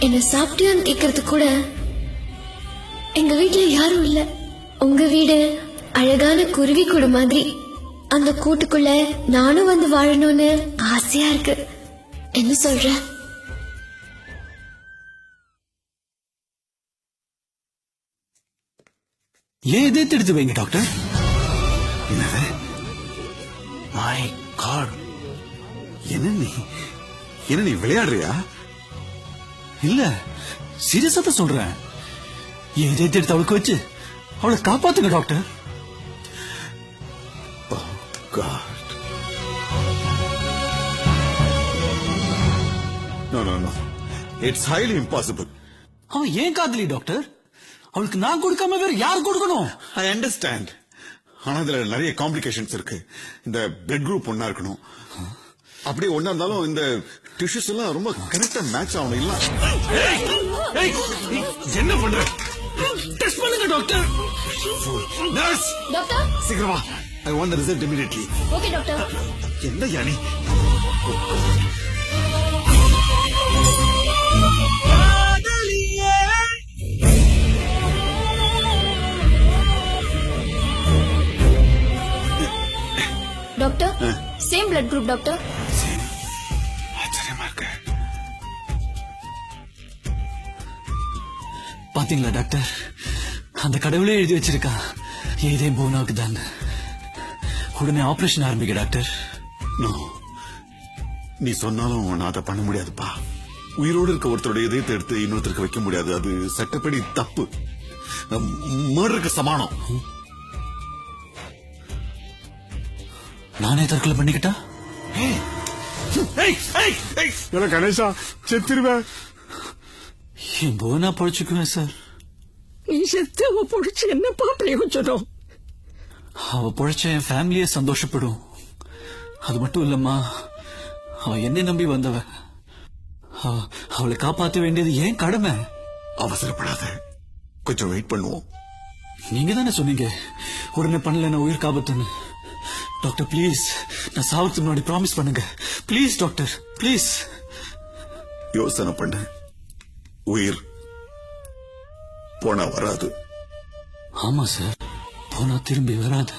என்ன சாப்பிட்டியான்னு கேக்குறது கூட எங்க வீட்டுல யாரும் இல்ல. உங்க வீடு அழகான குருவி கூடு மாதிரி. அந்த கூட்டுக்குள்ள நானும் வந்து வாழணும்னு ஆசையா இருக்கு. என்ன சொல்ற? ஏன் இதே எடுத்து வைங்க டாக்டர். என்னது? மை காட், என்ன நீ விளையாடுறியா? இல்ல, சீரியஸா தான் சொல்றேன். ஏன் இதே எடுத்து அவளுக்கு வச்சு அவளை காப்பாத்துங்க doctor. God. No. It's highly impossible. அவன் ஏன் காதலி டாக்டர்? அவளுக்கு நான் கொடுக்காம வேற யார் கொடுக்கணும்? I understand. ஆனா இதுல நிறைய காம்ப்ளிகேஷன்ஸ் இருக்கு. இந்த பிளட் குரூப் ஒன்னா இருக்கணும். அப்படியே ஒன்னா இருந்தாலும் இந்த டிஷ்யூஸ் எல்லாம் ரொம்ப கரெக்டா மேட்ச் ஆகணும். இல்ல என்ன பண்ற? டெஸ்ட் பண்ணுங்க டாக்டர். நர்ஸ், டாக்டர் சீக்கிரமா. I want the result immediately. Okay doctor. என்ன யானி? Doctor same blood group doctor. ஆச்சரியமா இருக்கு. பாத்தீங்களா டாக்டர், அந்த கடவுளே எழுதி வச்சிருக்கான் ஏதே போனாவுக்கு தான். உடனே ஆபரேஷன் ஆரம்பிக்க டாக்டர். நோ, நீ சொன்னாலும் நான் அதை பண்ண முடியாதுப்பா. உயிரோடு இருக்க ஒருத்தரோட இதயத்தை எடுத்து இன்னொருத்தருக்கு வைக்க முடியாது. அது சட்டப்படி தப்பு, மர்டருக்கு சமானம். நானே தற்கொலை பண்ணிக்கிட்டா? கணேசா, செத்துருவேன். என் போனா பொழைச்சுக்குவேன் சார். நீ செத்து அவ பொழைச்சு என்னப்பா பிரயோஜனம்? அவ பொழைச்ச என் ஃபேமிலியே சந்தோஷப்படும். அது மட்டும் இல்லம்மா, அவ என்னை நம்பி வந்தவ. அவளை காப்பாற்ற வேண்டியது ஏன் கடமை. அவசரப்படாத, கொஞ்சம் வெயிட் பண்ணுவோம். நீங்க தானே சொன்னீங்க உடனே பண்ணல உயிர் காப்பாத்துன்னு. டாக்டர் பிளீஸ், நான் சாவத்துக்கு முன்னாடி ப்ராமிஸ் பண்ணுங்க பிளீஸ் டாக்டர், பிளீஸ். யோசனை பண்ண, உயிர் போனா வராது. ஆமா சார், போனா திரும்பி வராது.